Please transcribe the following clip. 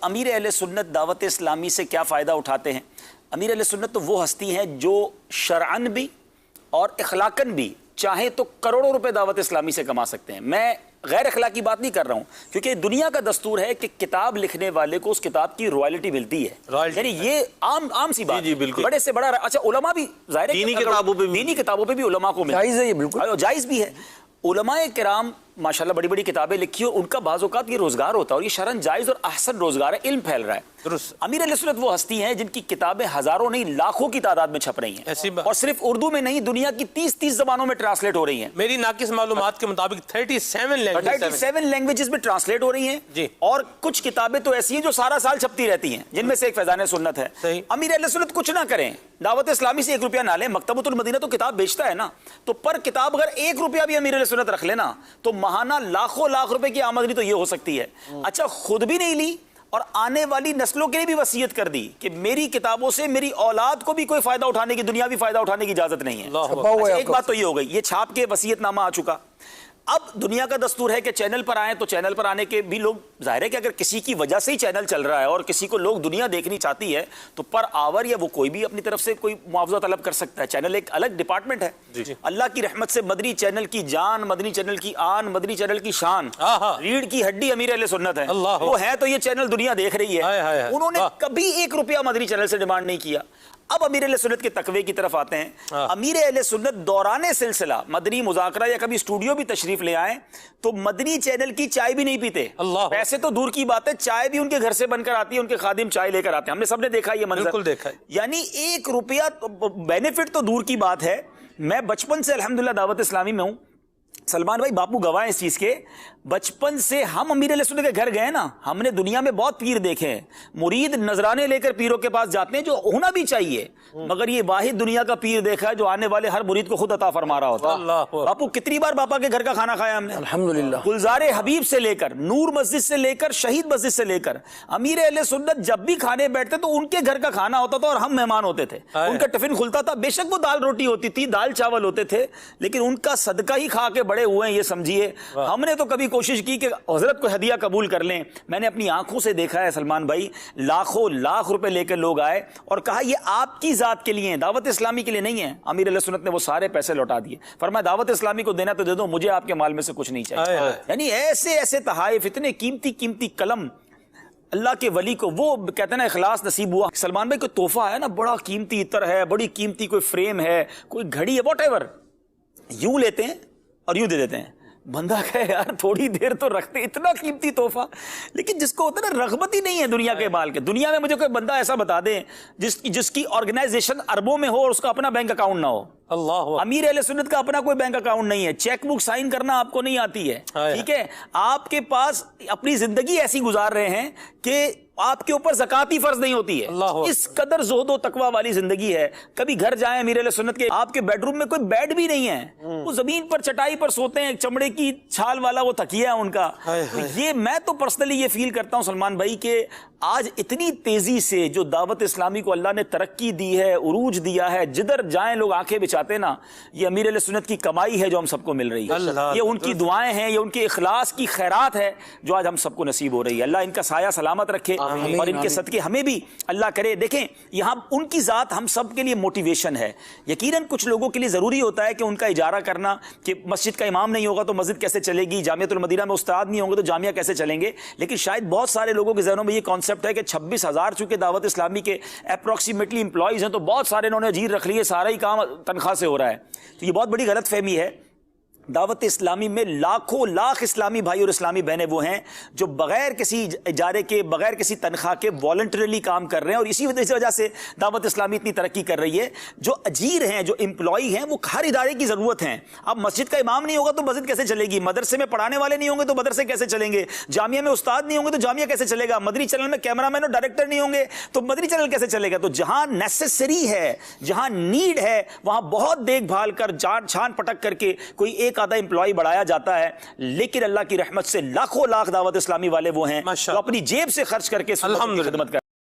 امیر اہل سنت دعوت اسلامی سے کیا فائدہ اٹھاتے ہیں؟ امیر اہل سنت تو وہ ہستی ہیں جو شرعن بھی اور اخلاقن بھی چاہیں تو کروڑوں روپے دعوت اسلامی سے کما سکتے ہیں۔ میں غیر اخلاقی بات نہیں کر رہا ہوں، کیونکہ دنیا کا دستور ہے کہ کتاب لکھنے والے کو اس کتاب کی رائلٹی ملتی ہے، یعنی یہ عام سی بات ہے، بڑے سے بڑا۔ اچھا علماء بھی ظاہر ہے دینی کتابوں پہ بھی علماء کو ملتا ہے، جائز ہے، یہ بالکل جائز بھی ہے۔ علماء کرام ماشاءاللہ بڑی بڑی کتابیں لکھی اور ان کا بعض اوقات یہ روزگار ہوتا ہے اور یہ شرعن جائز اور احسن روزگار ہے، علم پھیل رہا ہے۔ امیر اہل سنت وہ ہستی ہیں جن کی کتابیں ہزاروں نہیں لاکھوں کی تعداد میں چھپ رہی ہیں، اور صرف اردو میں نہیں دنیا کی 30 زبانوں میں ٹرانسلیٹ ہو رہی ہیں۔ میری ناقص معلومات کے مطابق 37 لینگویجز میں ٹرانسلیٹ ہو رہی ہیں، اور کچھ کتابیں تو ایسی ہیں جو سارا سال چھپتی رہتی ہیں، جن میں سے ایک فیضان سنت ہے۔ امیر اہل سنت کچھ نہ کریں، دعوت اسلامی سے 1 روپیہ نہ لیں، مکتبۃ المدینہ تو کتاب بیچتا ہے نا، تو پر کتاب اگر 1 روپیہ بھی امیر اہل سنت رکھ لینا تو ماہانہ لاکھوں لاکھ روپے کی آمدنی تو یہ ہو سکتی ہے۔ اچھا خود بھی نہیں لی اور آنے والی نسلوں کے لیے بھی وصیت کر دی کہ میری کتابوں سے میری اولاد کو بھی کوئی فائدہ اٹھانے کی، دنیاوی فائدہ اٹھانے کی اجازت نہیں ہے۔ اچھا ایک بات تو یہ ہو گئی، یہ چھاپ کے وصیت نامہ آ چکا۔ اب دنیا کا دستور ہے کہ چینل پر آئیں، تو چینل پر آنے کے بھی لوگ ظاہر ہے کہ اگر کسی کی وجہ سے ہی چینل چل رہا ہے اور کسی کو لوگ دنیا دیکھنی چاہتی ہے تو پر آور یا وہ کوئی بھی اپنی طرف سے کوئی معاوضہ طلب کر سکتا ہے۔ چینل ایک الگ ڈپارٹمنٹ ہے۔ اللہ کی رحمت سے مدنی چینل کی جان، مدنی چینل کی آن، مدنی چینل کی شان، ریڑھ کی ہڈی امیر اہل سنت ہے، وہ ہے تو یہ چینل دنیا دیکھ رہی ہے۔ انہوں نے کبھی 1 روپیہ مدنی چینل سے ڈیمانڈ نہیں کیا۔ اب امیر اہل سنت کے تقوی کی طرف آتے ہیں۔ امیر اہل سنت دوران سلسلہ مدنی مذاکرہ یا کبھی اسٹوڈیو بھی تشریف لے آئیں تو مدنی چینل کی چائے بھی نہیں پیتے، پیسے تو دور کی بات ہے، چائے بھی ان کے گھر سے بن کر آتی ہے، ان کے خادم چائے لے کر آتے ہیں، ہم نے سب نے دیکھا یہ منظر، بالکل دیکھا ہے۔ یعنی 1 روپیہ بینیفٹ تو دور کی بات ہے۔ میں بچپن سے الحمدللہ دعوت اسلامی میں ہوں، سلمان بھائی باپو گواہ ہیں اس چیز کے، بچپن سے ہم امیر اہل سنت کے گھر گئے نا، ہم نے دنیا میں بہت پیر دیکھے ہیں، مرید نذرانے لے کر پیروں کے پاس جاتے ہیں، جو ہونا بھی چاہیے، مگر یہ واحد دنیا کا پیر دیکھا ہے جو آنے والے ہر مرید کو خود عطا فرما رہا ہوتا ہے۔ باپو کتنی بار باپا کے گھر کا کھانا کھایا ہم نے، الحمدللہ، گلزار حبیب سے لے کر، نور مسجد سے لے کر، شہید مسجد سے لے کر، امیر اہل سنت جب بھی کھانے بیٹھتے تو ان کے گھر کا کھانا ہوتا تھا اور ہم مہمان ہوتے تھے، ان کا ٹفن کھلتا تھا، بے شک وہ دال روٹی ہوتی تھی، دال چاول ہوتے تھے، لیکن ان کا صدقہ ہی کھا کے بڑے ہوئے ہیں، یہ سمجھیے۔ ہم نے تو کبھی کوشش کی کہ حضرت کو ہدیہ قبول کر لیں، میں نے اپنی آنکھوں سے دیکھا ہے سلمان بھائی، لاکھوں لاکھ روپے لے کر لوگ آئے اور کہا یہ آپ کی ذات کے لیے ہیں، دعوت اسلامی کے لیے نہیں ہے۔ امیر علیہ سنت نے وہ سارے پیسے لوٹا دیے، فرمایا دعوت اسلامی کو دینا تو دے دو، مجھے آپ کے مال میں سے کچھ نہیں چاہیے۔ یعنی ایسے ایسے تحائف، اتنے قیمتی قیمتی قلم اللہ کے ولی کو، وہ کہتے ہیں نا اخلاص نصیب ہوا۔ سلمان بھائی کوئی تحفہ ہے نا، بڑا قیمتی عطر ہے، بڑی قیمتی کوئی فریم ہے، کوئی گھڑی ہے، واٹ ایور، یوں لیتے ہیں اور یوں دے دیتے ہیں۔ بندہ کہے یار تھوڑی دیر تو رکھتے، اتنا قیمتی تحفہ، لیکن جس کو ہوتا ہے نا رغبت ہی نہیں ہے دنیا کے مال کے۔ دنیا میں مجھے کوئی بندہ ایسا بتا دے جس کی آرگنائزیشن اربوں میں ہو اور اس کا اپنا بینک اکاؤنٹ نہ ہو۔ امیر اہل سنت کا اپنا کوئی بینک اکاؤنٹ نہیں ہے، چیک بک سائن کرنا آپ کو نہیں آتی ہے، ٹھیک ہے، آپ کے پاس اپنی زندگی ایسی گزار رہے ہیں کہ آپ کے اوپر زکات ہی فرض نہیں ہوتی ہے، اس قدر زہد و تقوی والی زندگی ہے۔ کبھی گھر جائیں امیر اہل سنت کے، آپ کے بیڈ روم میں کوئی بیڈ بھی نہیں ہے، وہ زمین پر چٹائی پر سوتے ہیں، چمڑے کی چھال والا وہ تکیہ ہے ان کا۔ یہ میں تو پرسنلی یہ فیل کرتا ہوں سلمان بھائی کہ آج اتنی تیزی سے جو دعوت اسلامی کو اللہ نے ترقی دی ہے، عروج دیا ہے، جدھر جائیں لوگ آنکھیں بچاتے نا، یہ امیر اہل سنت کی کمائی ہے جو ہم سب کو مل رہی ہے، یہ ان کی دعائیں ہیں، یہ ان کے اخلاص کی خیرات ہے جو آج ہم سب کو نصیب ہو رہی ہے۔ اللہ ان کا سایہ سلامت رکھے اور ان کے صدقے ہمیں بھی اللہ کرے۔ دیکھیں یہاں ان کی ذات ہم سب کے لیے موٹیویشن ہے۔ یقیناً کچھ لوگوں کے لیے ضروری ہوتا ہے کہ ان کا اجارہ کرنا، کہ مسجد کا امام نہیں ہوگا تو مسجد کیسے چلے گی، جامعۃ المدینہ میں استاد نہیں ہوں گے تو جامعہ کیسے چلیں گے، لیکن شاید بہت سارے لوگوں کے ذہنوں میں یہ کانسیپٹ ہے کہ 26,000 چونکہ دعوت اسلامی کے اپروکسیمیٹلی امپلائیز ہیں تو بہت سارے انہوں نے اجیر رکھ لیے، سارا ہی کام تنخواہ سے ہو رہا ہے، تو یہ بہت بڑی غلط فہمی ہے۔ دعوت اسلامی میں لاکھوں لاکھ اسلامی بھائی اور اسلامی بہنیں وہ ہیں جو بغیر کسی اجارے کے، بغیر کسی تنخواہ کے والنٹریلی کام کر رہے ہیں، اور اسی وجہ سے دعوت اسلامی اتنی ترقی کر رہی ہے۔ جو اجیر ہیں، جو امپلائی ہیں، وہ ہر ادارے کی ضرورت ہیں۔ اب مسجد کا امام نہیں ہوگا تو مسجد کیسے چلے گی، مدرسے میں پڑھانے والے نہیں ہوں گے تو مدرسے کیسے چلیں گے، جامعہ میں استاد نہیں ہوں گے تو جامعہ کیسے چلے گا، مدنی چینل میں کیمرہ مین اور ڈائریکٹر نہیں ہوں گے تو مدنی چینل کیسے چلے گا۔ تو جہاں نیسیسری ہے، جہاں نیڈ ہے، وہاں بہت دیکھ بھال کر چھان پٹک کر کے کوئی ایک آدھا امپلائی بڑھایا جاتا ہے، لیکن اللہ کی رحمت سے لاکھوں لاکھ دعوت اسلامی والے وہ ہیں جو اپنی جیب سے خرچ کر کے خدمت کر